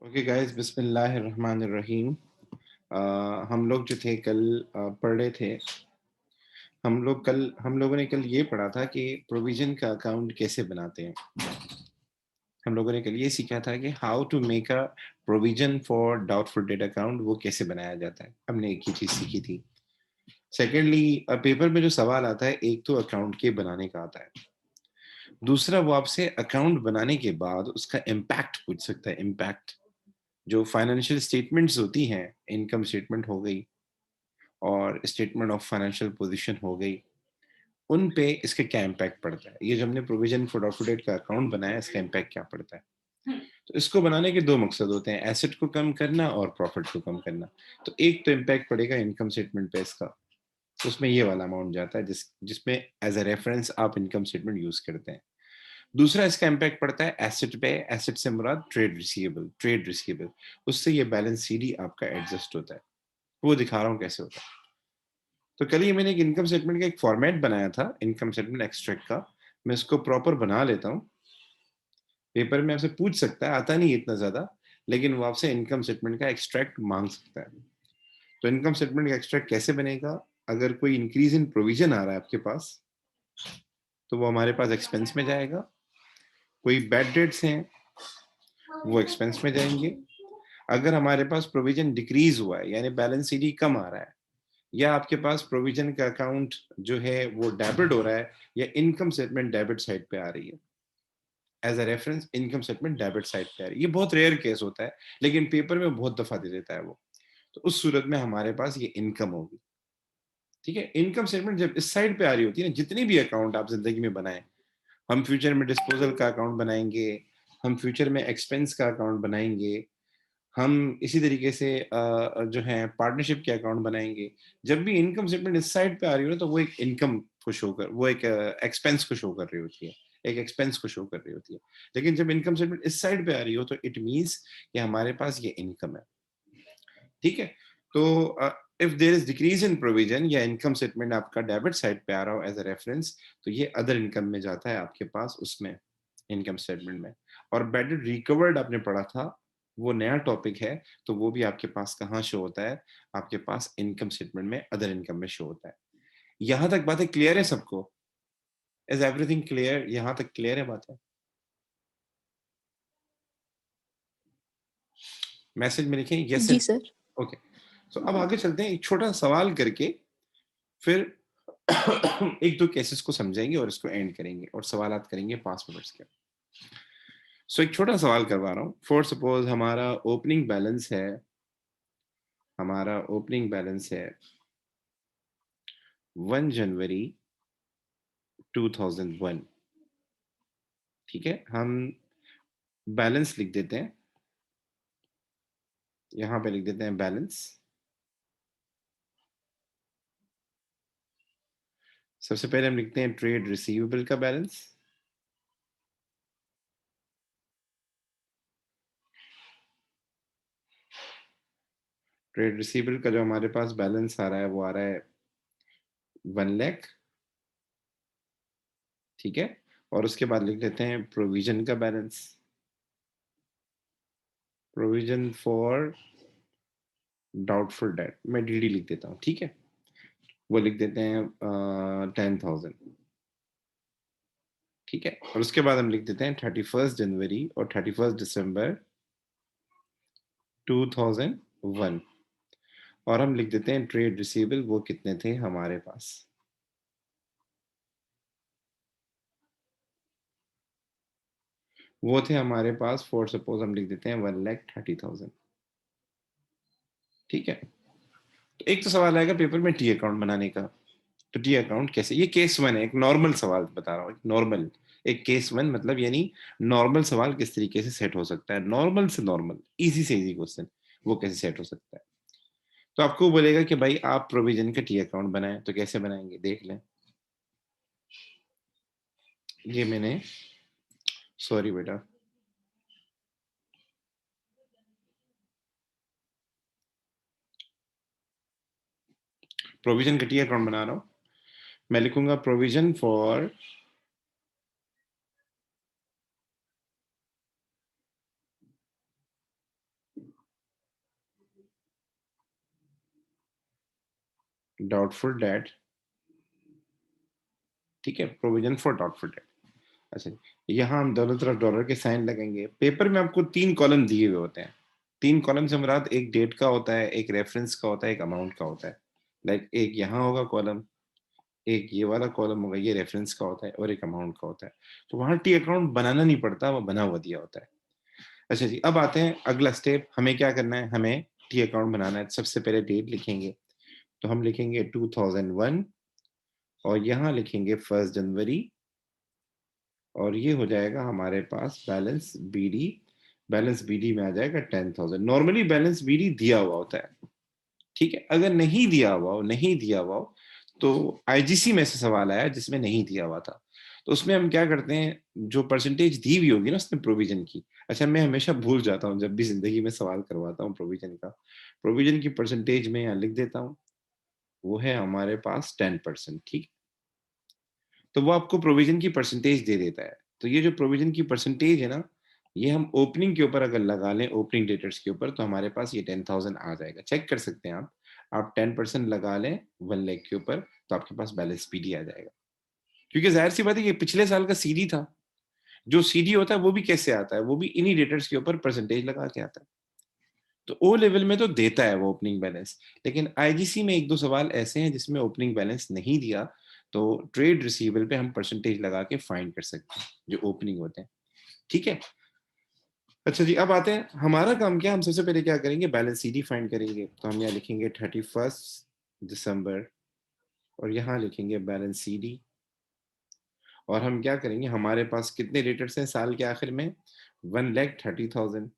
Okay guys, बिस्मिल्लाहिर्रहमानिर्रहीम। हम लोग जो थे कल पढ़ रहे थे। हम लोगों ने कल ये पढ़ा था कि प्रोविजन का अकाउंट कैसे बनाते हैं। हम लोगों ने कल ये सीखा था कि how to make a provision for doubtful debt account, वो कैसे बनाया जाता है। हमने एक ही चीज़ सीखी थी। सेकेंडली, पेपर में जो सवाल आता है, एक तो अकाउंट के बनाने का आता है, दूसरा वो आपसे अकाउंट बनाने के बाद उसका इम्पैक्ट पूछ सकता है। इम्पैक्ट जो फाइनेंशियल स्टेटमेंट्स होती हैं, इनकम स्टेटमेंट हो गई और स्टेटमेंट ऑफ फाइनेंशियल पोजीशन हो गई, उन पे इसका क्या इम्पैक्ट पड़ता है। ये जो हमने provision for up to date का अकाउंट बनाया, इसका इम्पैक्ट क्या पड़ता है। तो इसको बनाने के दो मकसद होते हैं, एसेट को कम करना और प्रॉफिट को कम करना। तो एक तो इम्पैक्ट पड़ेगा इनकम स्टेटमेंट पे इसका, तो उसमें ये वाला अमाउंट जाता है जिसमें एज अ रेफरेंस आप इनकम स्टेटमेंट यूज करते हैं। दूसरा इसका इम्पैक्ट पड़ता है एसेट पे। एसेट से मुराद ट्रेड रिसीवेबल, उससे ये बैलेंस सीडी आपका एडजस्ट होता है। वो दिखा रहा हूँ कैसे होता है। तो कल ही मैंने एक इनकम स्टेटमेंट का एक फॉर्मेट बनाया था, इनकम स्टेटमेंट एक्सट्रैक्ट का। मैं इसको प्रॉपर बना लेता हूँ। पेपर में आपसे पूछ सकता है, आता नहीं इतना ज्यादा, लेकिन वो आपसे इनकम स्टेटमेंट का एक्सट्रैक्ट मांग सकता है। तो इनकम स्टेटमेंट का एक्सट्रैक्ट कैसे बनेगा। अगर कोई इंक्रीज इन प्रोविजन आ रहा है आपके पास, तो वो हमारे पास एक्सपेंस में जाएगा। कोई बैड डेट्स हैं, वो एक्सपेंस में जाएंगे। अगर हमारे पास प्रोविजन डिक्रीज हुआ है, यानी बैलेंस सीडी कम आ रहा है, या आपके पास प्रोविजन का अकाउंट जो है वो डेबिट हो रहा है, या इनकम स्टेटमेंट डेबिट साइड पे आ रही है, as a reference income statement debit side पे आ रही है। ये बहुत रेयर केस होता है, लेकिन पेपर में बहुत दफा दे देता है वो। तो उस सूरत में हमारे पास ये इनकम होगी। ठीक है, इनकम स्टेटमेंट जब इस साइड पे आ रही होती है ना, जितनी भी अकाउंट आप जिंदगी में बनाएं, हम फ्यूचर में डिस्पोजल का अकाउंट बनाएंगे, हम फ्यूचर में एक्सपेंस का अकाउंट बनाएंगे, हम इसी तरीके से जो है पार्टनरशिप के अकाउंट बनाएंगे। जब भी इनकम स्टेटमेंट इस साइड पे आ रही हो ना, तो वो एक इनकम को शो कर, वो एक एक्सपेंस को शो कर रही होती है, एक एक्सपेंस को शो कर रही होती है। लेकिन जब इनकम स्टेटमेंट इस साइड पे आ रही हो, तो इट मींस कि हमारे पास ये इनकम है। ठीक है। तो if there is decrease in provision, या इनकम स्टेटमेंट आपका डेबिट साइड पे आ रहा हो एज अ रेफरेंस, तो ये अदर इनकम में जाता है आपके पास, उसमें इनकम स्टेटमेंट में। और बैड रिकवर्ड आपने पढ़ा था, वो नया टॉपिक है। तो वो भी आपके पास कहाँ शो होता है, आपके पास इनकम स्टेटमेंट में अदर इनकम में शो होता है। यहां तक बातें क्लियर है सबको? Is everything clear? यहां तक क्लियर है बातें? मैसेज में लिखें यस जी एंड सर। ओके। सो अब आगे चलते हैं, एक छोटा सवाल करके फिर एक दो केसेस को समझेंगे और इसको एंड करेंगे और सवालात करेंगे 5 मिनट्स के। सो एक छोटा सवाल करवा रहा हूँ। फॉर सपोज हमारा ओपनिंग बैलेंस है 1 जनवरी 2001। ठीक है, हम बैलेंस लिख देते हैं, यहाँ पे लिख देते हैं बैलेंस। सबसे पहले हम लिखते हैं ट्रेड रिसीवेबल का बैलेंस। ट्रेड रिसीवेबल का जो हमारे पास बैलेंस आ रहा है, वो आ रहा है 1 लाख। ठीक है, और उसके बाद लिख देते हैं प्रोविजन का balance. Provision for doubtful date, मैं डीडी लिख देता हूँ। ठीक है, वो लिख देते हैं 10,000। ठीक है, और उसके बाद हम लिख देते हैं 31 जनवरी और 31 दिसंबर 2001। और हम लिख देते हैं ट्रेड रिसीवेबल वो कितने थे हमारे पास। वो थे हमारे पास, फॉर सपोज हम लिख देते हैं 1,30,000। ठीक है, तो एक तो सवाल आएगा पेपर में टी अकाउंट बनाने का। तो टी अकाउंट कैसे, ये केस वन है, एक नॉर्मल सवाल बता रहा हूँ, एक नॉर्मल, एक केस वन मतलब यानी नॉर्मल सवाल किस तरीके से सेट हो सकता है, नॉर्मल से नॉर्मल, इजी से इजी क्वेश्चन वो कैसे सेट हो सकता है। तो आपको बोलेगा कि भाई आप प्रोविजन का टी अकाउंट बनाएं, तो कैसे बनाएंगे देख लें। ये मैंने, सॉरी बेटा, प्रोविजन का टी अकाउंट बना रहा हूँ। मैं लिखूंगा प्रोविजन फॉर डाउटफुल डेट, ठीक है, प्रोविजन फॉर डाउटफुल डेट। अच्छा, यहाँ हम दोनों तरफ डॉलर के साइन लगाएंगे। पेपर में आपको 3 कॉलम दिए हुए होते हैं। 3 कॉलम से मुराद एक डेट का होता है, एक रेफरेंस का होता है, एक अमाउंट का होता है। लाइक एक यहाँ होगा कॉलम, एक ये वाला कॉलम होगा, ये रेफरेंस का होता है और एक अमाउंट का होता है। तो वहाँ टी अकाउंट बनाना नहीं पड़ता, वो बना हुआ दिया होता है। अच्छा जी, अब आते हैं अगला स्टेप, हमें क्या करना है, हमें टी अकाउंट बनाना है। सबसे पहले डेट लिखेंगे, तो हम लिखेंगे 2001 और यहाँ लिखेंगे 1 जनवरी और ये हो जाएगा हमारे पास बैलेंस बीडी। बैलेंस बीडी में आ जाएगा 10,000। नॉर्मली बैलेंस बीडी दिया हुआ होता है, ठीक है। अगर नहीं दिया हुआ हो, नहीं दिया हुआ हो, तो आईजीसी में से सवाल आया जिसमें नहीं दिया हुआ था, तो उसमें हम क्या करते हैं, जो परसेंटेज दी हुई होगी ना उसमें प्रोविजन की। अच्छा, मैं हमेशा भूल जाता हूँ जब भी जिंदगी में सवाल करवाता हूँ प्रोविजन का, प्रोविजन की परसेंटेज में यहाँ लिख देता हूँ, वो है हमारे पास 10%, ठीक। तो वो आपको प्रोविजन की परसेंटेज दे देता है। तो ये जो प्रोविजन की परसेंटेज है ना, ये हम ओपनिंग के ऊपर अगर लगा लें, ओपनिंग डेटर्स के ऊपर, तो हमारे पास ये 10,000 आ जाएगा। चेक कर सकते हैं आप 10% लगा लें 1 लाख के ऊपर, तो आपके पास बैलेंस पीडी आ जाएगा। क्योंकि जाहिर सी बात है, ये पिछले साल का सीडी था। जो सीडी होता है वो भी कैसे आता है, वो भी इन्हीं डेटर्स के ऊपर परसेंटेज लगा के आता है। तो ओ लेवल में तो देता है वो ओपनिंग बैलेंस, लेकिन आईजीसी में 1-2 सवाल ऐसे हैं जिसमें ओपनिंग बैलेंस नहीं दिया, तो ट्रेड रिसीवेबल पे हम परसेंटेज लगा के फाइंड कर सकते हैं जो ओपनिंग होते हैं, ठीक है। अच्छा जी, अब आते हैं हमारा काम क्या, हम सबसे पहले क्या करेंगे, बैलेंस सीडी फाइंड करेंगे। तो हम यहाँ लिखेंगे 31 दिसंबर और यहाँ लिखेंगे बैलेंस सीडी। और हम क्या करेंगे, हमारे पास कितने डेटर्स हैं साल के आखिर में, 1,30,000।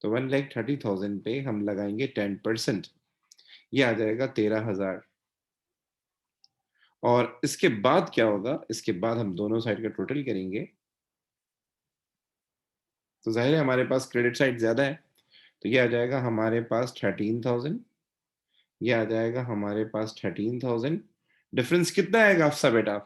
तो 1,30,000 पे हम लगाएंगे 10%, ये आ जाएगा 13,000। और इसके बाद क्या होगा, इसके बाद हम दोनों साइड का टोटल करेंगे, तो जाहिर है हमारे पास क्रेडिट साइड ज्यादा है, तो ये आ जाएगा हमारे पास 13,000। ये आ जाएगा हमारे पास 13,000। डिफरेंस कितना आएगा अफसा बेटा,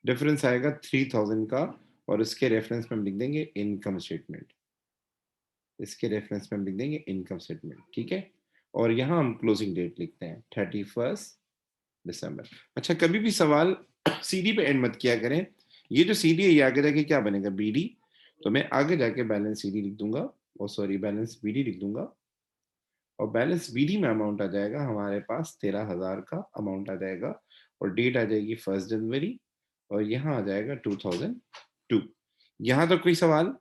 डिफरेंस आएगा 3,000 का। और इसके रेफरेंस में हम लिख देंगे इनकम स्टेटमेंट, इसके रेफरेंस में हम लिख देंगे इनकम स्टेटमेंट, ठीक है। और यहाँ हम क्लोजिंग डेट लिखते हैं 31 दिसंबर। अच्छा, कभी भी सवाल सीडी पे एंड मत किया करें। ये जो सीडी है ये आगे जाके क्या बनेगा, बीडी। तो मैं आगे जाके बैलेंस सीडी लिख दूंगा, और सॉरी बैलेंस बीडी लिख दूंगा। और बैलेंस बीडी में अमाउंट आ जाएगा हमारे पास 13,000 का अमाउंट आ जाएगा। और डेट आ जाएगी 1 जनवरी। और यहाँ आ जाएगा 2002। यहाँ तक कोई सवाल?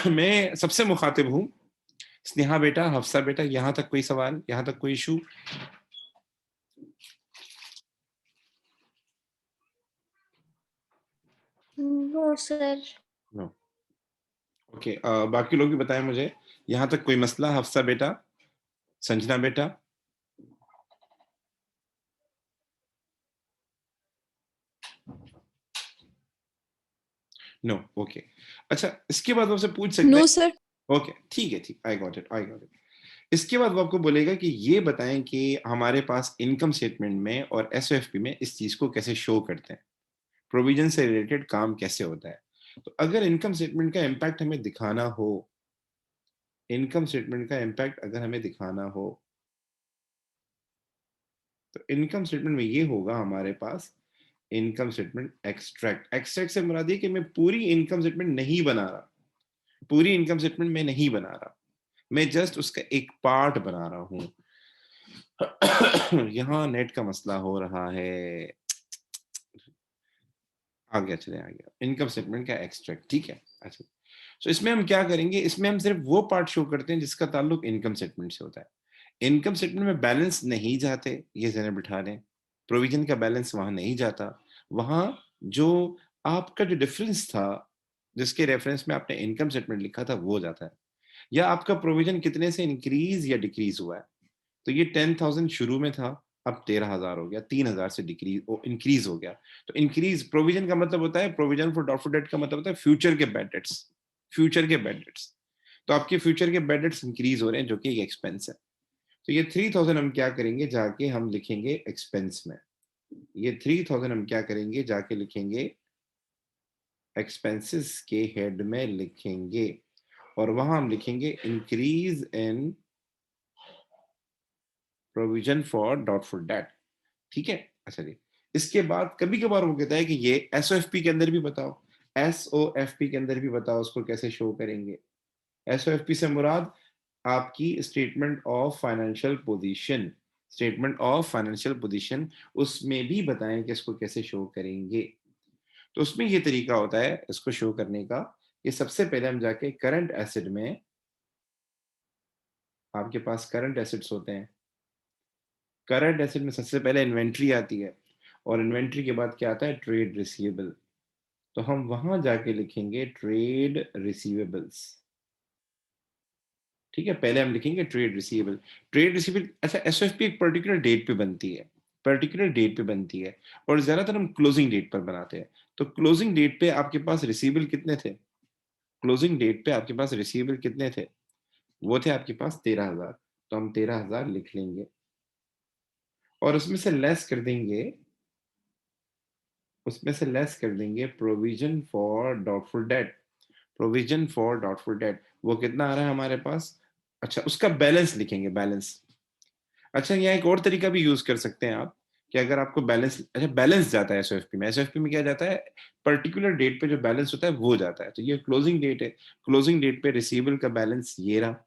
मैं सबसे मुखातिब हूँ, स्नेहा बेटा, हफ्सा बेटा, यहाँ तक कोई सवाल, यहाँ तक कोई issue? No sir. No. Okay, बाकी लोग भी बताएं मुझे, यहाँ तक कोई मसला, हफ्सा बेटा, संजना बेटा? No, okay. अच्छा, इसके बाद आपसे पूछ सकते नो हैं, सर। ओके ठीक है, ठीक, I got it, I got it. इसके बाद वो आपको बोलेगा कि ये बताएं कि हमारे पास इनकम स्टेटमेंट में और एसओएफपी में इस चीज को कैसे शो करते हैं, प्रोविजन से रिलेटेड काम कैसे होता है। तो अगर इनकम स्टेटमेंट का इम्पैक्ट हमें दिखाना हो, इनकम स्टेटमेंट का इम्पैक्ट अगर हमें दिखाना हो, तो इनकम स्टेटमेंट में ये होगा हमारे पास इनकम स्टेटमेंट एक्सट्रैक्ट। एक्सट्रैक्ट से मुराद ये कि मैं पूरी इनकम स्टेटमेंट नहीं बना रहा, पूरी इनकम स्टेटमेंट में नहीं बना रहा, मैं जस्ट उसका एक पार्ट बना रहा हूं। यहाँ नेट का मसला हो रहा है, आ गया, चले आ गया, इनकम स्टेटमेंट का एक्सट्रैक्ट, ठीक है। अच्छा, तो इसमें हम क्या करेंगे, इसमें हम सिर्फ वो पार्ट शो करते हैं जिसका ताल्लुक इनकम स्टेटमेंट से होता है। इनकम स्टेटमेंट में बैलेंस नहीं जाते, ये जरा बिठा लें, प्रोविजन का बैलेंस वहां नहीं जाता। वहां जो आपका जो डिफरेंस था, जिसके रेफरेंस में आपने इनकम स्टेटमेंट लिखा था, वो जाता है। या आपका प्रोविजन कितने से इंक्रीज या डिक्रीज हुआ है, तो ये 10,000 शुरू में था, अब 13,000 हो गया, 3,000 से डिक्रीज इंक्रीज हो गया। तो इंक्रीज प्रोविजन का मतलब होता है, प्रोविजन फॉर डॉटफुल डेट का मतलब होता है फ्यूचर के बैड डेट्स, फ्यूचर के बैड डेट्स। तो आपके फ्यूचर के बैड डेट्स इंक्रीज हो रहे हैं, जो कि एक एक्सपेंस है। तो ये 3,000 हम क्या करेंगे, जाके हम लिखेंगे एक्सपेंस में। ये 3,000 हम क्या करेंगे, जाके लिखेंगे एक्सपेंसेस के हेड में लिखेंगे। और वहां हम लिखेंगे increase in provision for doubtful date. ठीक है, अच्छा जी। इसके बाद कभी कभार वो कहता है कि ये एसओएफपी के अंदर भी बताओ, एसओएफपी के अंदर भी बताओ उसको कैसे शो करेंगे। एसओएफपी से मुराद आपकी statement of financial position, statement of financial position, उसमें भी बताएं कि इसको कैसे शो करेंगे। तो उसमें ये तरीका होता है इसको शो करने का कि सबसे पहले हम जाके करंट एसेट में, आपके पास करंट एसेट्स होते हैं, करंट एसेट में सबसे पहले इन्वेंट्री आती है और इन्वेंट्री के बाद क्या आता है, ट्रेड रिसीवेबल। तो हम वहां जाके लिखेंगे ट्रेड रिसीवेबल्स। ठीक है, पहले हम लिखेंगे ट्रेड रिसीवेबल। ट्रेड रिसीवेबल, अच्छा एसओएफपी एक पर्टिकुलर डेट पे बनती है, पर्टिकुलर डेट पे बनती है और ज्यादातर हम क्लोजिंग डेट पर बनाते हैं। तो क्लोजिंग डेट पे आपके पास रिसीवेबल कितने थे, क्लोजिंग डेट पे आपके पास रिसीवेबल कितने थे, वो थे आपके पास 13,000। तो हम 13,000 लिख लेंगे और उसमें से लेस कर देंगे, उसमें से लेस कर देंगे provision for doubtful date. Provision for doubtful date वो कितना आ रहा है हमारे पास, अच्छा उसका बैलेंस लिखेंगे, बैलेंस। अच्छा यहाँ एक और तरीका भी यूज कर सकते हैं आप कि अगर आपको बैलेंस, अच्छा बैलेंस जाता है एसओएफपी में, एसओएफपी में क्या जाता है, पर्टिकुलर डेट पे जो बैलेंस होता है वो जाता है। तो ये क्लोजिंग डेट है, क्लोजिंग डेट पे रिसीवेबल का बैलेंस ये रहा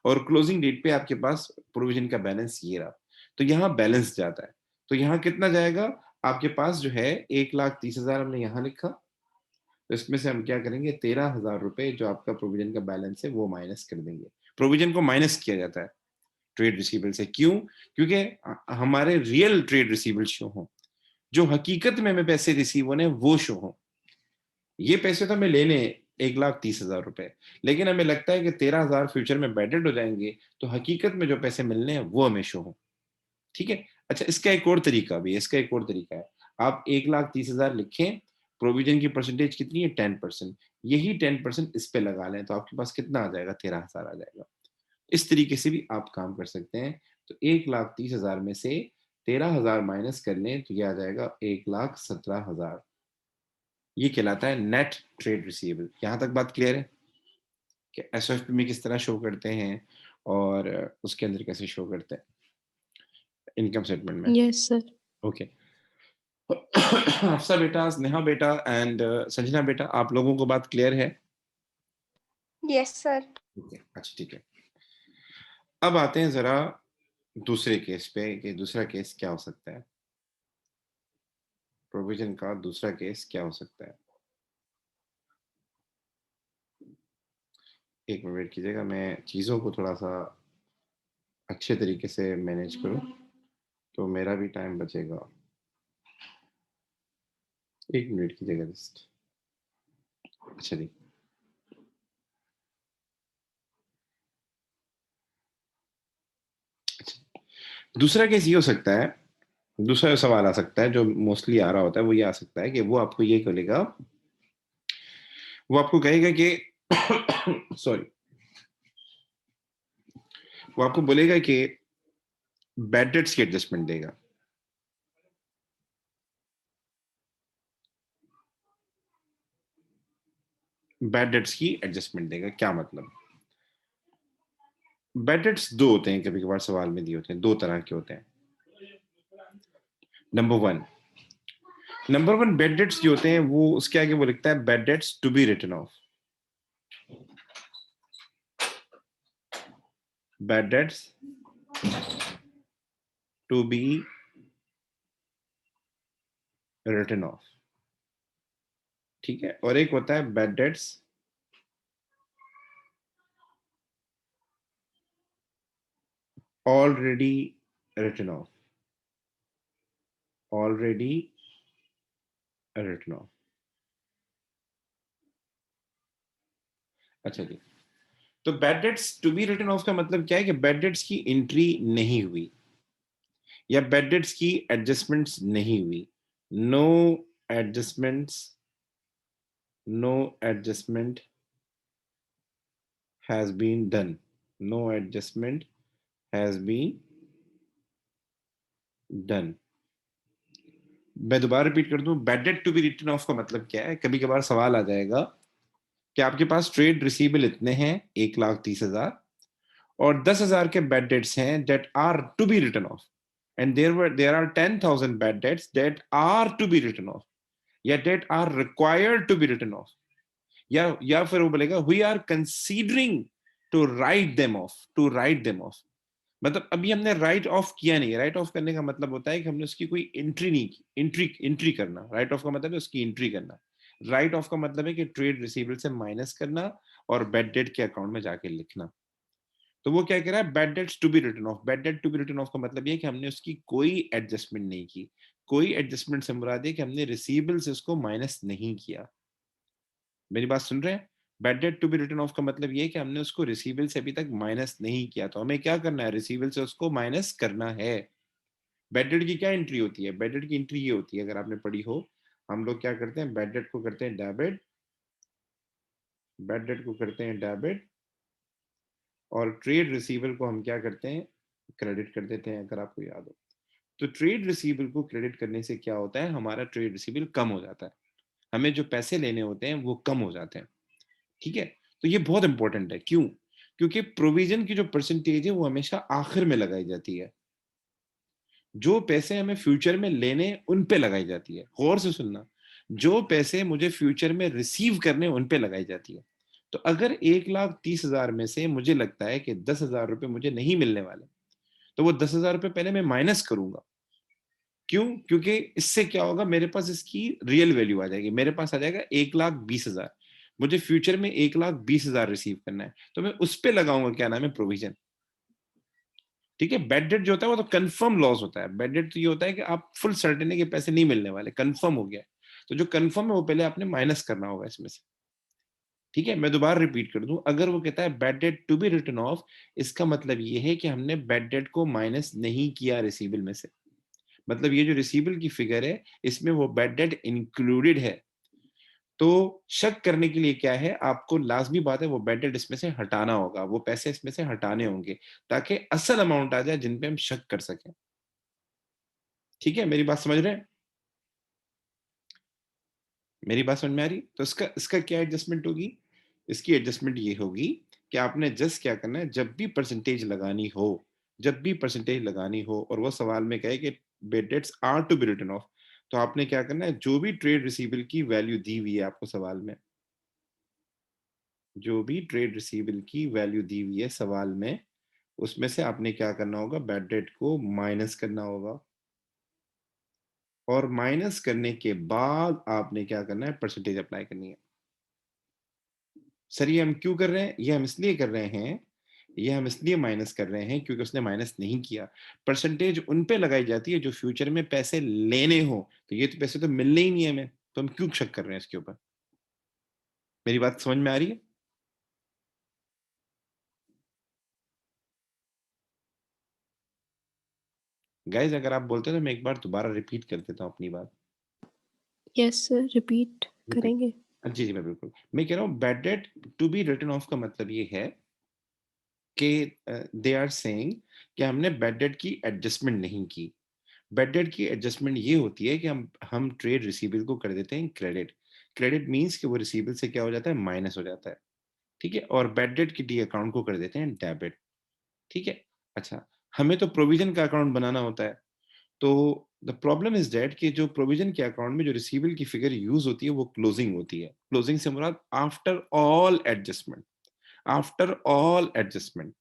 और क्लोजिंग डेट पे आपके पास प्रोविजन का बैलेंस ये रहा। तो यहाँ बैलेंस जाता है। तो यहाँ कितना जाएगा आपके पास जो है, 1,30,000 हमने यहाँ लिखा। तो इसमें से हम क्या करेंगे, 13,000 रुपए जो आपका प्रोविजन का बैलेंस है वो माइनस कर देंगे। प्रोविजन को माइनस किया जाता है ट्रेड रिसीवेबल से, क्यों, क्योंकि हमारे रियल ट्रेड रिसीवेबल शो हो, जो हकीकत में हमें पैसे रिसीव होने वो शो हो। ये पैसे तो हमें लेने 1,30,000 रुपए, लेकिन हमें लगता है कि 13,000 फ्यूचर में बेडेड हो जाएंगे, तो हकीकत में जो पैसे मिलने हैं वो हमें शो हो। ठीक है, अच्छा इसका एक और तरीका भी है, इसका एक और तरीका है, आप 1,30,000 लिखें, प्रोविजन की परसेंटेज कितनी है, 10%, यही 10% इस पे लगा लें तो आपके पास कितना आ जाएगा, 13,000 आ जाएगा। इस तरीके से भी आप काम कर सकते हैं। तो 1,30,000 में से 13,000 माइनस कर लें तो ये आ जाएगा 1,17,000। ये कहलाता है नेट ट्रेड रिसीवेबल। यहां तक बात क्लियर है कि एसओएफपी में किस तरह शो करते हैं और उसके अंदर कैसे शो करते हैं इनकम स्टेटमेंट में। Yes sir. ओके, अफसा बेटा, स्नेहा बेटा एंड संजना बेटा, आप लोगों को बात क्लियर है? Yes sir. ओके, अच्छा ठीक है। अब आते हैं जरा दूसरे केस पे कि दूसरा केस क्या हो सकता है, प्रोविजन का दूसरा केस क्या हो सकता है। एक मिनट वेट कीजिएगा, मैं चीज़ों को थोड़ा सा अच्छे तरीके से मैनेज करूं तो मेरा भी टाइम बचेगा। एक मिनट कीजिएगा जस्ट। अच्छा जी, अच्छा दूसरा केस ये हो सकता है, दूसरा सवाल आ सकता है जो मोस्टली आ रहा होता है, वो ये आ सकता है कि वो आपको ये कहेगा, वो आपको कहेगा कि सॉरी, वो आपको बोलेगा कि बैड डेट्स की एडजस्टमेंट देगा। बैड डेट्स की एडजस्टमेंट देगा क्या मतलब, बैड डेट्स दो होते हैं, कभी कभार सवाल में दिए होते हैं, दो तरह के होते हैं। Number one, number one bad debts जो होते हैं वो उसके आगे वो लिखता है bad debts to be written off, bad debts to be written off. ठीक है, और एक होता है bad debts already written off, already written off. अच्छा जी, तो bad debts to be written off का मतलब क्या है कि बैड डेट्स की एंट्री नहीं हुई या बैड डेट्स की एडजस्टमेंट्स नहीं हुई, no adjustments, no adjustment has been done, no adjustment has been done। मैं दोबारा रिपीट कर दूं, bad debt to be written off का मतलब क्या है, कभी कभार सवाल आ जाएगा कि आपके पास ट्रेड रिसीवेबल इतने हैं 1,30,000 और 10,000 के बैड डेट्स हैं that are to be written off, and there are 10,000 bad debts that are to be written off या that are required to be written off, या फिर वो बोलेगा we are considering to write them off. मतलब अभी हमने right of किया नहीं। राइट ऑफ करने का मतलब होता है कि हमने उसकी कोई एंट्री नहीं की। एंट्री करना, राइट ऑफ का मतलब है उसकी एंट्री करना। राइट ऑफ का मतलब है कि ट्रेड रिसीवेबल से माइनस करना और बैड डेट के अकाउंट में जाके लिखना। तो वो क्या कह रहा है, bad debts to be written off. Bad debt to be written off का मतलब ये है कि हमने उसकी कोई एडजस्टमेंट नहीं की। कोई एडजस्टमेंट से मुराद है कि हमने रिसीवेबल से उसको माइनस नहीं किया। मेरी बात सुन रहे हैं? Bad debt to be written off का मतलब ये है कि हमने उसको रिसीवेबल से अभी तक माइनस नहीं किया, तो हमें क्या करना है, रिसीवेबल से उसको माइनस करना है। बैड डेट की क्या एंट्री होती है? बैड डेट की एंट्री ये होती है, अगर आपने पढ़ी हो, हम लोग क्या करते हैं, बैड डेट को करते हैं डेबिट, बैड डेट को करते हैं डेबिट, और ट्रेड रिसीवेबल को हम क्या करते हैं, क्रेडिट कर देते हैं, अगर आपको याद हो। तो ट्रेड रिसीवेबल को क्रेडिट करने से क्या होता है, हमारा ट्रेड रिसीवेबल कम हो जाता है, हमें जो पैसे लेने होते हैं वो कम हो जाते हैं। ठीक है, तो ये बहुत इंपॉर्टेंट है। क्यों? क्योंकि प्रोविजन की जो परसेंटेज है वो हमेशा आखिर में लगाई जाती है। जो पैसे हमें फ्यूचर में लेने उन पे लगाई जाती है। गौर से सुनना, जो पैसे मुझे फ्यूचर में रिसीव करने उन पे लगाई जाती है। तो अगर 1,30,000 में से मुझे लगता है कि 10,000 रुपए मुझे नहीं मिलने वाले, तो वो 10,000 रुपए पहले मैं माइनस करूंगा। क्यों? क्योंकि इससे क्या होगा, मेरे पास इसकी रियल वैल्यू आ जाएगी। मेरे पास आ जाएगा 1,20,000। मुझे फ्यूचर में 1,20,000 रिसीव करना है, तो मैं उस पे लगाऊंगा क्या नाम है, प्रोविजन। ठीक है, बैड डेट जो होता है वो तो कंफर्म लॉस होता है। बैड डेट तो ये होता है कि आप फुल सर्टेन है कि पैसे नहीं मिलने वाले, कंफर्म हो गया। तो जो कंफर्म है वो पहले आपने माइनस करना होगा इसमें से। ठीक है, मैं दोबारा रिपीट कर दूं, अगर वो कहता है bad debt to be written off, इसका मतलब ये है कि हमने बैड डेट को माइनस नहीं किया रिसीवेबल में से। मतलब ये जो रिसीवेबल की फिगर है इसमें वो बैड डेट इंक्लूडेड है। तो शक करने के लिए क्या है, आपको लाजमी बात है वो बैड डेट इसमें से हटाना होगा, वो पैसे इसमें से हटाने होंगे, ताकि असल अमाउंट आ जाए जिन पे हम शक कर सकें। ठीक है, मेरी बात समझ रहे हैं? मेरी बात समझ में आ रही? तो इसका इसका क्या एडजस्टमेंट होगी? इसकी एडजस्टमेंट ये होगी कि आपने जस्ट क्या करना है, जब भी परसेंटेज लगानी हो, जब भी परसेंटेज लगानी हो और वो सवाल में कहे कि bad debts are to be written off, तो आपने क्या करना है, जो भी ट्रेड रिसीवेबल की वैल्यू दी हुई है आपको सवाल में, जो भी ट्रेड रिसीवेबल की वैल्यू दी हुई है सवाल में, उसमें से आपने क्या करना होगा, बैड डेट को माइनस करना होगा। और माइनस करने के बाद आपने क्या करना है, परसेंटेज अप्लाई करनी है। सर ये हम क्यों कर रहे हैं? ये हम इसलिए कर रहे हैं, ये हम इसलिए माइनस कर रहे हैं क्योंकि उसने माइनस नहीं किया। परसेंटेज उन पे लगाई जाती है जो फ्यूचर में पैसे लेने हो, तो ये तो पैसे तो मिलने ही नहीं है हमें, तो हम क्यों शक कर रहे हैं इसके ऊपर? मेरी बात समझ में आ रही है? गाइज अगर आप बोलते हैं तो मैं एक बार दोबारा रिपीट कर देता हूँ अपनी बात। Yes sir, repeat repeat. करेंगे। जी जी, मैं बिल्कुल, मैं कह रहा हूँ bad debt to be written off का मतलब ये है कि दे आर सेइंग कि हमने बैड डेट की एडजस्टमेंट नहीं की। बैड डेट की एडजस्टमेंट ये होती है कि हम ट्रेड रिसीवेबल को कर देते हैं क्रेडिट। क्रेडिट मींस कि वो रिसीवेबल से क्या हो जाता है, माइनस हो जाता है। ठीक है, और बैड डेट की डी अकाउंट को कर देते हैं डेबिट। ठीक है। अच्छा, हमें तो प्रोविजन का अकाउंट बनाना होता है। तो द प्रॉब्लम इज दैट कि जो प्रोविजन के अकाउंट में जो रिसीवेबल की फिगर यूज होती है वो क्लोजिंग होती है। क्लोजिंग से मुराद after all adjustment. After all adjustment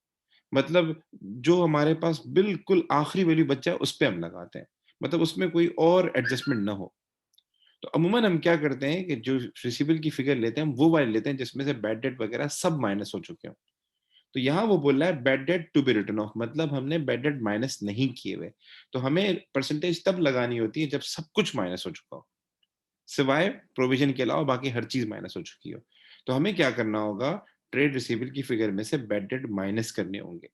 मतलब जो हमारे पास बिल्कुल आखिरी वैल्यू बच्चा है उस पे हम लगाते हैं, मतलब उसमें कोई और एडजस्टमेंट ना हो। तो अमूमन हम क्या करते हैं कि जो रिसीवेबल की फिगर लेते हैं हम वो वाले लेते हैं जिसमें से बैड डेट वगैरह सब माइनस हो चुके हो। तो यहाँ वो बोल रहा है bad debt to be written off, मतलब हमने बैड डेट माइनस नहीं किए हुए। तो हमें परसेंटेज तब लगानी होती है जब सब कुछ माइनस हो चुका हो, सिवाय प्रोविजन के अलावा बाकी हर चीज माइनस हो चुकी हो। तो हमें क्या करना होगा, ट्रेड रिसीवेबल की फिगर में से बैड डेट माइनस करने होंगे,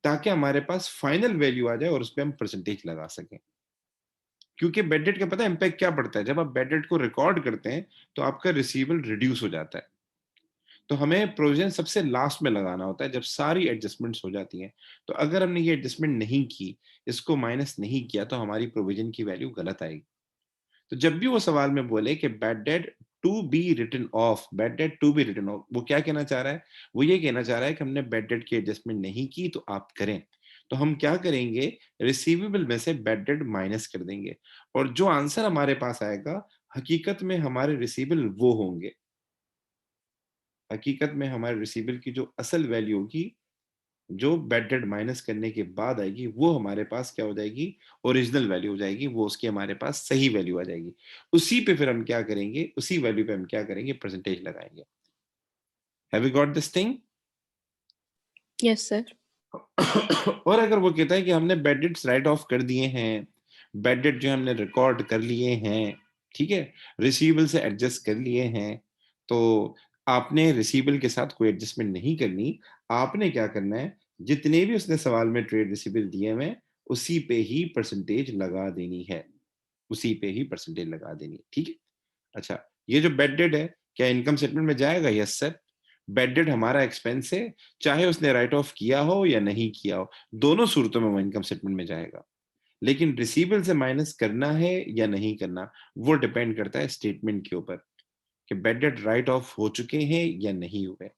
ताकि हमारे पास फाइनल वैल्यू आ जाए और उस पर हम परसेंटेज लगा सकें। क्योंकि बैड डेट का पता है इम्पैक्ट क्या पड़ता है, जब आप बैड डेट को रिकॉर्ड करते हैं तो आपका रिसीवेबल रिड्यूस हो जाता है। तो हमें प्रोविजन सबसे लास्ट में लगाना होता है जब सारी एडजस्टमेंट्स हो जाती हैं। तो अगर हमने ये एडजस्टमेंट नहीं की, इसको माइनस नहीं किया, तो हमारी प्रोविजन की वैल्यू गलत आएगी। तो जब भी वो सवाल में बोले कि bad debt to be written off, bad debt to be written off. वो क्या कहना चाह रहा है? वो ये कहना चाह रहा है कि हमने बैड डेट की एडजस्टमेंट नहीं की तो आप करें। तो हम क्या करेंगे, रिसीवेबल में से बैड डेट माइनस कर देंगे और जो आंसर हमारे पास आएगा हकीकत में हमारे रिसीवेबल वो होंगे। हकीकत में हमारे रिसीवेबल की जो असल वैल्यू होगी, जो बैड डेट माइनस करने के बाद आएगी, वो हमारे पास क्या हो जाएगी, ओरिजिनल वैल्यू हो जाएगी। वो उसकी हमारे पास सही वैल्यू आ जाएगी। उसी पे फिर हम क्या करेंगे, उसी वैल्यू पे हम क्या करेंगे, परसेंटेज लगाएंगे। Have you got this thing? Yes, sir. और अगर वो कहता है कि हमने बैड डेट्स राइट ऑफ कर दिए हैं, बैड डेट जो हमने रिकॉर्ड कर लिए हैं, ठीक है, रिसीवेबल से एडजस्ट कर लिए हैं, तो आपने रिसीवेबल के साथ कोई एडजस्टमेंट नहीं करनी। आपने क्या करना है, जितने भी उसने सवाल में ट्रेड रिसीवेबल दिए हुए हैं, उसी पे ही परसेंटेज लगा देनी है, उसी पे ही परसेंटेज लगा देनी है, ठीक है। अच्छा, ये जो बैड डेट है, क्या इनकम स्टेटमेंट में जाएगा? Yes sir. बैड डेट हमारा एक्सपेंस है, चाहे उसने राइट ऑफ किया हो या नहीं किया हो, दोनों सूरतों में वो इनकम स्टेटमेंट में जाएगा। लेकिन रिसीवेबल से माइनस करना है या नहीं करना, वो डिपेंड करता है स्टेटमेंट के ऊपर कि बैड डेट राइट ऑफ हो चुके हैं या नहीं हुए।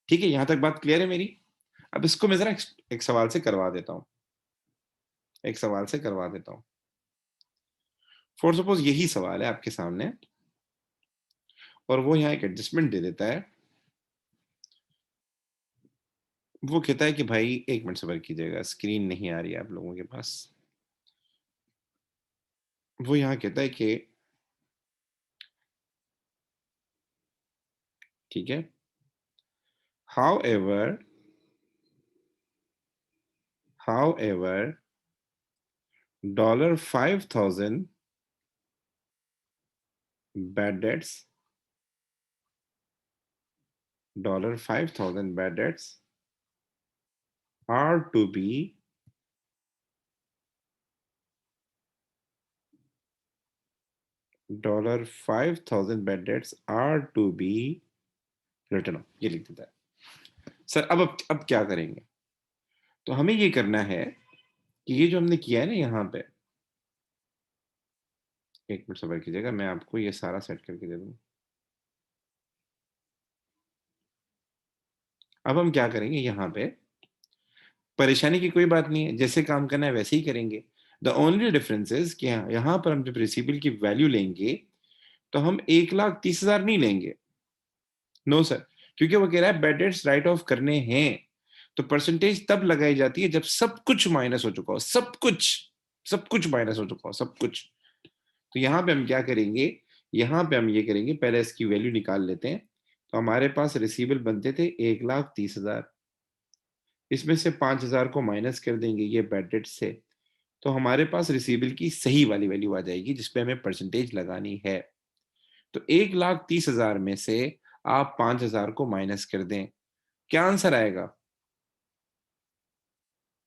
ठीक है, यहां तक बात क्लियर है मेरी? अब इसको मैं जरा एक सवाल से करवा देता हूं, एक सवाल से करवा देता हूं। फॉर सपोज यही सवाल है आपके सामने और वो यहाँ एक एडजस्टमेंट दे देता है। वो कहता है कि भाई, एक मिनट सब्र कीजिएगा, स्क्रीन नहीं आ रही है आप लोगों के पास। वो यहाँ कहता है कि ठीक है, however $5,000 bad debts, $5,000 bad debts are to be $5,000 bad debts are to be written off, ये लिख देता है। सर अब क्या करेंगे? तो हमें ये करना है कि ये जो हमने किया है ना यहाँ पे, एक मिनट सब्र कीजिएगा, मैं आपको ये सारा सेट करके दे दूँ। अब हम क्या करेंगे यहाँ पे, परेशानी की कोई बात नहीं है, जैसे काम करना है वैसे ही करेंगे। द ओनली डिफरेंस इज कि यहाँ पर हम जब रिसीवेबल की वैल्यू लेंगे तो हम 1,30,000 नहीं लेंगे। नो सर, क्योंकि वो कह रहा है बैड डेट्स राइट ऑफ करने हैं, तो परसेंटेज तब लगाई जाती है जब सब कुछ माइनस हो चुका हो, सब कुछ माइनस हो चुका हो, सब कुछ। तो यहाँ पे हम क्या करेंगे, यहाँ पे हम ये करेंगे, पहले इसकी वैल्यू निकाल लेते हैं। तो हमारे पास रिसीवेबल बनते थे 1,30,000, इसमें से 5,000 को माइनस कर देंगे ये बैड डेट से, तो हमारे पास रिसीवेबल की सही वाली वैल्यू आ जाएगी जिसपे हमें परसेंटेज लगानी है। तो 1,30,000 में से आप 5,000 को माइनस कर दें, क्या आंसर आएगा?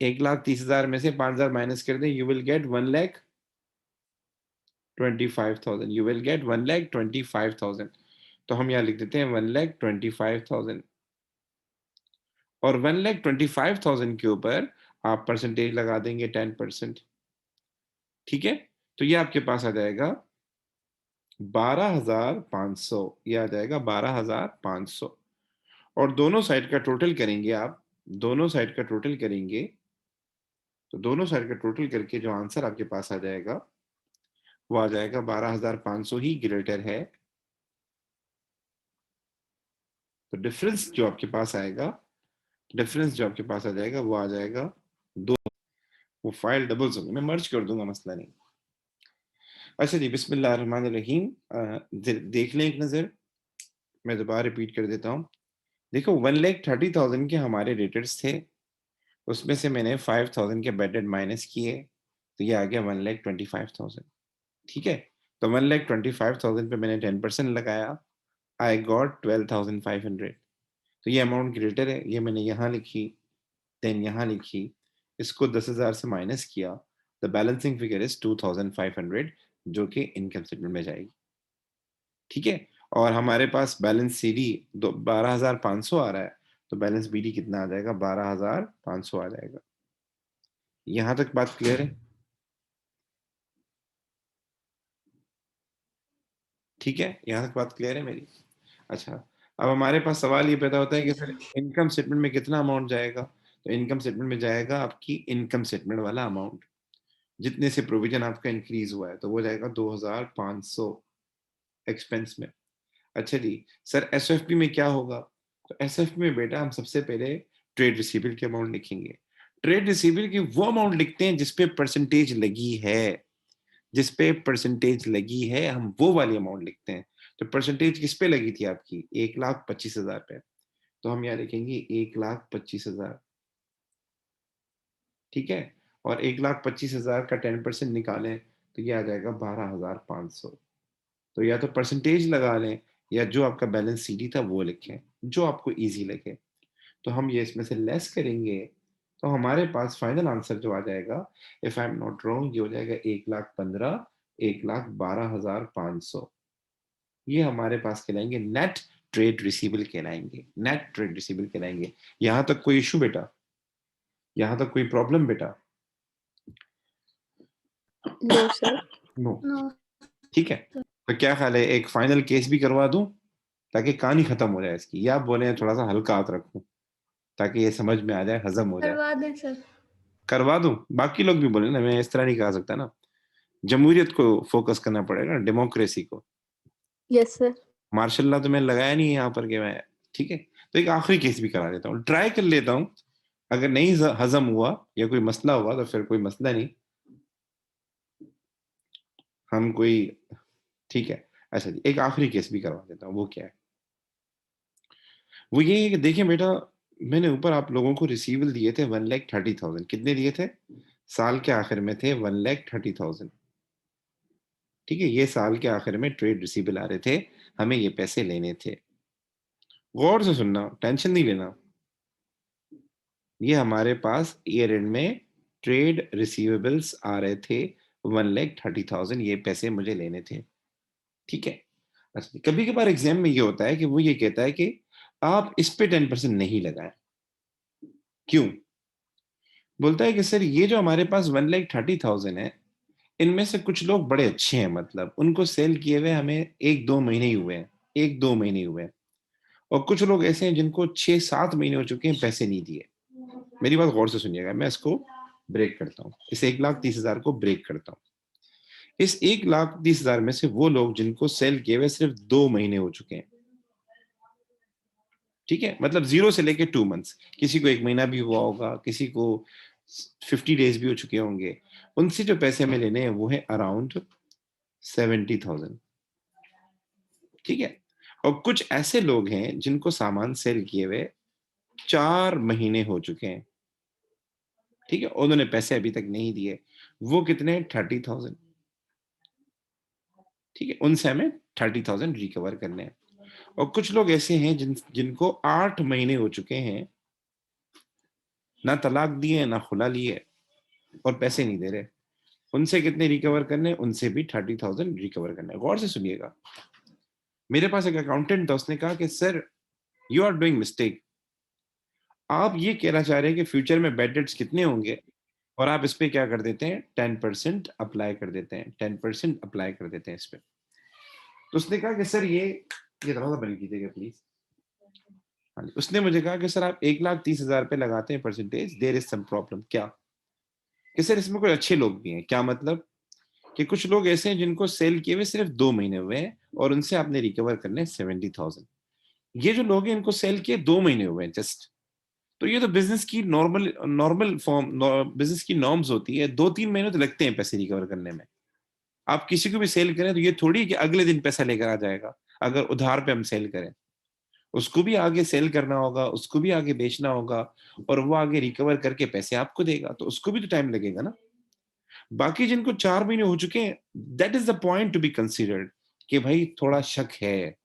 1,30,000 में से 5,000 माइनस कर दें, you will get 1,25,000, you will get 1,25,000। तो हम यहाँ लिख देते हैं 1,25,000 और 1,25,000 के ऊपर आप परसेंटेज लगा देंगे 10%। ठीक है, तो ये आपके पास आ जाएगा 12,500, ये आ जाएगा 12,500। और दोनों साइड का टोटल करेंगे आप, दोनों साइड का टोटल करेंगे, तो दोनों साइड का टोटल करके जो आंसर आपके पास आ जाएगा वो आ जाएगा 12,500 ही ग्रेटर है। तो डिफरेंस जो आपके पास आएगा, डिफरेंस जो आपके पास आ जाएगा वो आ जाएगा 2। वो फाइल डबल्स होंगे, मैं मर्ज कर दूंगा, मसला नहीं। अच्छा जी, बिस्मिल्लाह रहमान रहीम। देख लें एक नज़र, मैं दोबारा रिपीट कर देता हूँ। देखो, 1,30,000 के हमारे रेटर्स थे, उसमें से मैंने 5,000 के बेडेड माइनस किए, तो ये आ गया 1,25,000। ठीक है, तो 1,25,000 पे मैंने 10% लगाया, आई गॉट 12,500। तो ये अमाउंट ग्रेटर है, ये मैंने यहाँ लिखी, देन यहाँ लिखी, इसको 10,000 से माइनस किया, द बैलेंसिंग फिगर इज 2,500, जो कि इनकम स्टेटमेंट में जाएगी। ठीक है, और हमारे पास बैलेंस सीडी 12,500 आ रहा है, तो बैलेंस बीडी कितना आ जाएगा, 12,500 आ जाएगा। यहां तक बात क्लियर है? ठीक है, यहाँ तक बात क्लियर है मेरी? अच्छा, अब हमारे पास सवाल ये पैदा होता है कि सर इनकम स्टेटमेंट में कितना अमाउंट जाएगा? तो इनकम स्टेटमेंट में जाएगा आपकी इनकम स्टेटमेंट वाला अमाउंट, जितने से प्रोविजन आपका इंक्रीज हुआ है, तो वो जाएगा 2500 एक्सपेंस में। अच्छा जी, सर एसएफपी में क्या होगा? तो एसएफपी में बेटा हम सबसे पहले ट्रेड रिसीवेबल के अमाउंट लिखेंगे। ट्रेड रिसीवेबल की वो अमाउंट लिखते हैं जिस पे परसेंटेज लगी है, जिस पे परसेंटेज लगी है हम वो वाली अमाउंट लिखते हैं। तो परसेंटेज किस पे लगी थी आपकी? 1,25,000 पे। तो हम यहाँ लिखेंगे 1,25,000, ठीक है? और 1,25,000 का 10% निकालें तो ये आ जाएगा 12,500। तो या तो परसेंटेज लगा लें या जो आपका बैलेंस सीडी था वो लिखें, जो आपको ईजी लगे। तो हम ये इसमें से लेस करेंगे तो हमारे पास फाइनल आंसर जो आ जाएगा, if I am not wrong, ये हो जाएगा 1,15,000, 1,12,500। ये हमारे पास कहलाएंगे नेट ट्रेड रिसीवेबल कहलाएंगे, नेट ट्रेड रिसीवेबल कहलाएंगे। यहां तक कोई इशू बेटा? यहां तक कोई प्रॉब्लम बेटा? No, sir. नो? ठीक है, तो क्या ख्याल है एक फाइनल केस भी करवा दूं ताकि कहानी खत्म हो जाए इसकी, या आप बोले थोड़ा सा हल्का हाथ रखूं ताकि ये समझ में आ जाए, हजम हो जाए? करवा दें सर। करवा दूं? बाकी लोग भी बोले ना, मैं इस तरह नहीं कह सकता ना। जमहूरियत को फोकस करना पड़ेगा, डेमोक्रेसी को। Yes sir. मार्शल लॉ तो मैंने लगाया नहीं है यहाँ पर कि मैं, ठीक है। तो एक आखिरी केस भी करा देता हूँ, ट्राई कर लेता हूँ। अगर नहीं हजम हुआ या कोई मसला हुआ तो फिर कोई मसला नहीं, हम कोई, ठीक है। अच्छा जी, एक आखिरी केस भी करवा देता हूँ। वो क्या है? वो ये है कि देखिए बेटा, मैंने ऊपर आप लोगों को रिसीवल दिए थे 1,30,000। कितने दिए थे? साल के आखिर में थे 1,30,000। ठीक है, ये साल के आखिर में ट्रेड रिसीवल आ रहे थे, हमें ये पैसे लेने थे। गौर से सुनना, टेंशन नहीं लेना। ये हमारे पास ईयर एंड में ट्रेड रिसीवेबल्स आ रहे थे 1,30,000, ये पैसे मुझे लेने थे, ठीक है। अच्छा, कभी कभार एग्जाम में ये होता है कि वो ये कहता है कि आप इस पे 10% नहीं लगाएं। क्यों? बोलता है कि सर ये जो हमारे पास 1,30,000 है, इनमें से कुछ लोग बड़े अच्छे हैं, मतलब उनको सेल किए हुए हमें 1-2 महीने ही हुए हैं, 1-2 महीने हुए हैं। और कुछ लोग ऐसे हैं जिनको 6-7 महीने हो चुके हैं, पैसे नहीं दिए। मेरी बात गौर से सुनिएगा, मैं इसको ब्रेक करता हूँ, इस 1,30,000 को ब्रेक करता हूँ। इस 1,30,000 में से वो लोग जिनको सेल किए हुए सिर्फ 2 महीने हो चुके हैं, ठीक है, मतलब 0 से लेके 2 मंथ्स, किसी को 1 महीना भी हुआ होगा, किसी को 50 डेज भी हो चुके होंगे, उनसे जो पैसे हमें लेने हैं वो है अराउंड 70,000, ठीक है। और कुछ ऐसे लोग हैं जिनको सामान सेल किए हुए 4 महीने हो चुके हैं, ठीक है, उन्होंने पैसे अभी तक नहीं दिए, वो कितने? 30,000, ठीक है, उनसे हमें 30,000 रिकवर करने हैं। और कुछ लोग ऐसे हैं जिनको 8 महीने हो चुके हैं, ना तलाक दिए ना खुला लिए, और पैसे नहीं दे रहे, उनसे कितने रिकवर करने? उनसे भी 30,000 रिकवर करने। गौर से सुनिएगा, मेरे पास एक अकाउंटेंट था, उसने कहा कि sir you are doing mistake, आप ये कहना चाह रहे हैं कि फ्यूचर में बैड डेट्स कितने होंगे, और आप इस पे क्या कर देते हैं? 10% अप्लाई कर देते हैं, 10% अप्लाई कर देते हैं इस पे। तो उसने कहा कि सर ये दरवाजा बंद कीजिएगा प्लीज। हाँ जी, उसने मुझे कहा कि सर आप 1,30,000 पे लगाते हैं percentage, there is some problem. क्या? कि सर इसमें कुछ अच्छे लोग भी हैं। क्या मतलब? कि कुछ लोग ऐसे हैं जिनको सेल किए हुए सिर्फ 2 महीने हुए हैं और उनसे आपने रिकवर करने 70,000। ये जो लोग हैं इनको सेल किए 2 महीने हुए हैं जस्ट। तो ये तो बिजनेस की नॉर्मल नॉर्मल फॉर्म, बिजनेस की नॉर्म्स होती है, 2-3 महीने तो लगते हैं पैसे रिकवर करने में। आप किसी को भी सेल करें तो ये थोड़ी कि अगले दिन पैसा लेकर आ जाएगा। अगर उधार पे हम सेल करें, उसको भी आगे सेल करना होगा, उसको भी आगे बेचना होगा, और वो आगे रिकवर करके पैसे आपको देगा, तो उसको भी तो टाइम लगेगा ना। बाकी जिनको 4 महीने हो चुके हैं, that is the point to be considered, कि भाई थोड़ा शक है।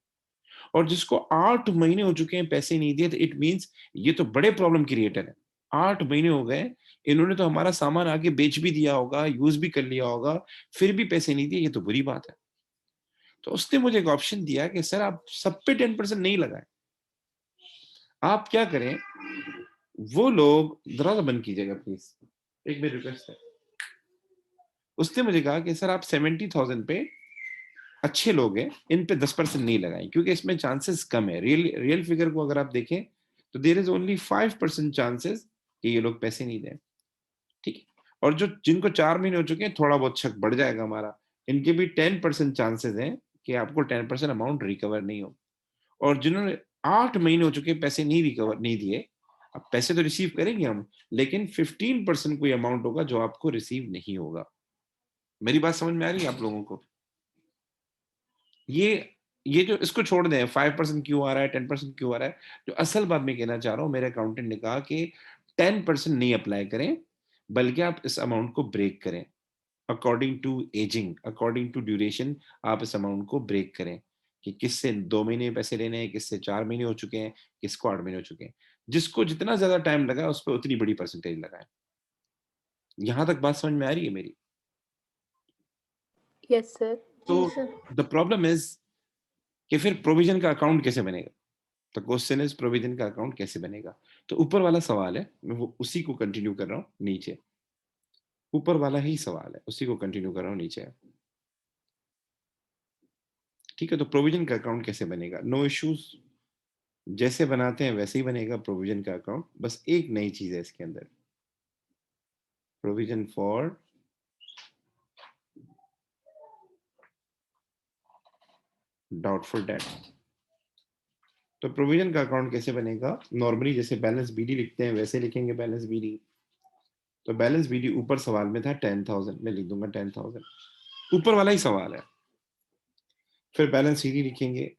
और जिसको 8 महीने हो चुके हैं पैसे नहीं दिए, तो इट मीन्स ये तो बड़े प्रॉब्लम क्रिएटर है। 8 महीने हो गए, इन्होंने तो हमारा सामान आगे बेच भी दिया होगा, यूज भी कर लिया होगा, फिर भी पैसे नहीं दिए, ये तो बुरी बात है। तो उसने मुझे एक ऑप्शन दिया कि सर आप सब पे 10% नहीं लगाएं, आप क्या करें, वो लोग, दरवाजा बंद कीजिएगा प्लीज, एक मेरी रिक्वेस्ट है। उसने मुझे कहा कि सर आप 70,000 पे अच्छे लोग हैं, इन पे 10% नहीं लगाएं, क्योंकि इसमें चांसेस कम है। रियल रियल फिगर को अगर आप देखें तो देयर इज ओनली 5% चांसेस कि ये लोग पैसे नहीं दें, ठीक है। और जो जिनको 4 महीने हो चुके हैं, थोड़ा बहुत शक बढ़ जाएगा हमारा, इनके भी 10% चांसेस हैं कि आपको 10% अमाउंट रिकवर नहीं हो। और जिन्होंने 8 महीने हो चुके हैं, पैसे नहीं रिकवर नहीं दिए, अब पैसे तो रिसीव करेंगे हम, लेकिन 15% कोई अमाउंट होगा जो आपको रिसीव नहीं होगा। मेरी बात समझ में आ रही है आप लोगों को? ये जो इसको छोड़ दें, 5% क्यों आ रहा है, 10% क्यों आ रहा है, जो असल बात मैं कहना चाह रहा हूँ, मेरे अकाउंटेंट ने कहा कि 10% नहीं अप्लाई करें, बल्कि आप इस अमाउंट को ब्रेक करें। According to ageing, according to duration, आप इस अमाउंट को ब्रेक करें कि किससे 2 महीने पैसे लेने हैं, किससे 4 महीने हो चुके हैं, किसको 8 महीने हो चुके हैं। जिसको जितना ज्यादा टाइम लगा उस पर उतनी बड़ी परसेंटेज लगाएं। यहां तक बात समझ में आ रही है मेरी? Yes sir. तो द प्रॉब्लम इज कि फिर प्रोविजन का अकाउंट कैसे बनेगा? तो क्वेश्चन इज प्रोविजन का अकाउंट कैसे बनेगा? तो ऊपर वाला सवाल है, मैं वो उसी को कंटिन्यू कर रहा हूँ नीचे। ऊपर वाला ही सवाल है, उसी को कंटिन्यू कर रहा हूँ नीचे। ठीक है, तो प्रोविजन का अकाउंट कैसे बनेगा? नो इश्यूज, जैसे बनाते हैं वैसे ही बनेगा प्रोविजन का अकाउंट। बस एक नई चीज है इसके अंदर, प्रोविजन फॉर डाउटफुल डेट। तो प्रोविजन का अकाउंट कैसे बनेगा? नॉर्मली जैसे बैलेंस बीडी लिखते हैं वैसे लिखेंगे बैलेंस बीडी। तो बैलेंस बीडी ऊपर सवाल में था 10,000, मैं लिख दूंगा 10,000, ऊपर वाला ही सवाल है। फिर बैलेंस सीडी लिखेंगे।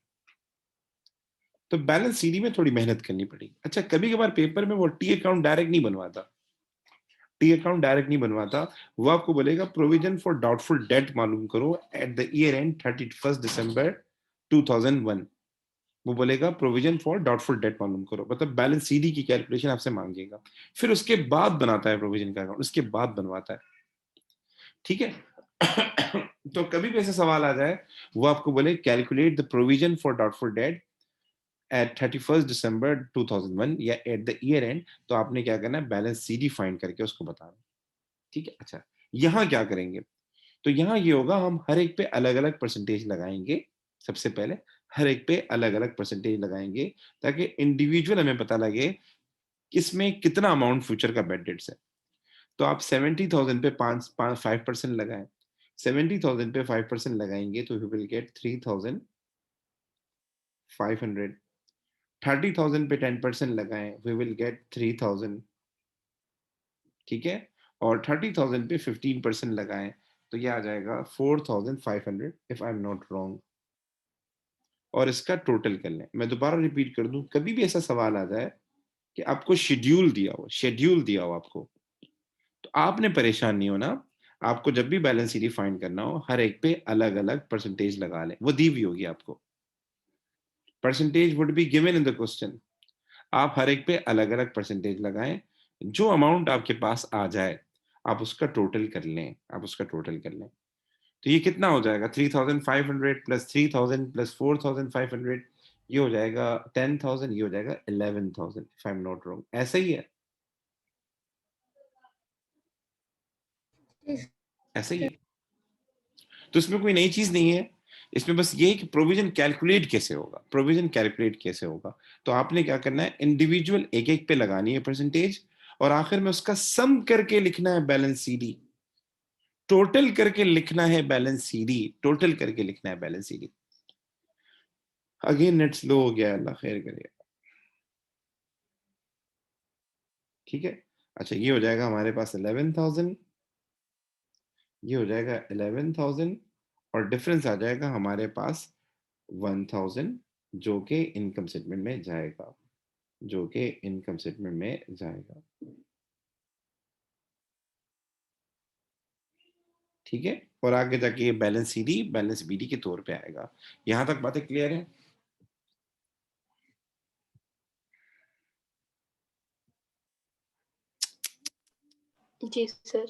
तो बैलेंस सीडी में थोड़ी मेहनत करनी पड़ेगी। अच्छा, कभी कभार पेपर में वो टी अकाउंट डायरेक्ट नहीं बनवाता, टी अकाउंट डायरेक्ट नहीं बनवाता, वो आपको बोलेगा प्रोविजन फॉर डाउटफुल डेट मालूम करो at the year and 31 December 2001। वो बोलेगा प्रोविजन फॉर डाउटफुल डेट मालूम करो, मतलब बैलेंस सीडी की कैलकुलेशन आपसे मांगेगा। फिर उसके बाद बनाता है प्रोविजन का अकाउंट, उसके बाद बनवाता है, ठीक है। तो कभी भी ऐसा सवाल आ जाए, वो आपको बोले calculate the provision for doubtful debt at 31 December 2001 या एट द ईयर एंड, तो आपने क्या करना है, बैलेंस सीडी फाइंड करके उसको बताना, ठीक है। अच्छा, यहाँ क्या करेंगे? तो यहाँ ये होगा, हम हर एक पे अलग अलग परसेंटेज लगाएंगे। सबसे पहले हर एक पे अलग अलग परसेंटेज लगाएंगे, ताकि इंडिविजुअल हमें पता लगे किसमें कितना अमाउंट फ्यूचर का बेड डेट्स है। तो आप 70,000 पे 5% लगाएं। 70,000 पे 5% लगाएंगे तो यू विल गेट 3,500। 30,000 पे 10% लगाएं, वी विल गेट 3,000, ठीक है। और 30,000 पे 15% लगाएं तो ये आ जाएगा 4,500 if I am not wrong. और इसका टोटल कर लें। मैं दोबारा रिपीट कर दूं, कभी भी ऐसा सवाल आ जाए कि आपको शेड्यूल दिया हो आपको, तो आपने परेशान नहीं होना। आपको जब भी बैलेंस शीट फाइंड करना हो, हर एक पे अलग अलग परसेंटेज लगा लें, वो दी हुई होगी आपको। Percentage would be given in the question. आप हर एक पे अलग अलग परसेंटेज लगाएं, जो अमाउंट आपके पास आ जाए आप उसका टोटल कर लें, आप उसका टोटल कर लें। तो ये कितना हो जाएगा? 3,500 प्लस 3,000 प्लस 4,500, ये हो जाएगा 10,000, ये हो जाएगा 11,000 if I am not wrong. ऐसा ही है, ऐसा ही है। तो इसमें कोई नई चीज नहीं है, इसमें बस ये है कि प्रोविजन कैलकुलेट कैसे होगा, प्रोविजन कैलकुलेट कैसे होगा। तो आपने क्या करना है, इंडिविजुअल एक एक पे लगानी है परसेंटेज, और आखिर में उसका सम करके लिखना है बैलेंस सीडी, टोटल करके लिखना है बैलेंस सीडी, टोटल करके लिखना है balance CD. Again net slow हो गया, अल्लाह खैर करे, ठीक है। अच्छा, ये हो जाएगा हमारे पास 11,000, ये हो जाएगा 11,000, और डिफरेंस आ जाएगा हमारे पास 1,000, जो कि इनकम स्टेटमेंट में जाएगा, जो कि इनकम स्टेटमेंट में जाएगा, ठीक है। और आगे जाके ये बैलेंस सीडी बैलेंस बीडी के तौर पे आएगा। यहां तक बातें क्लियर है? जी सर।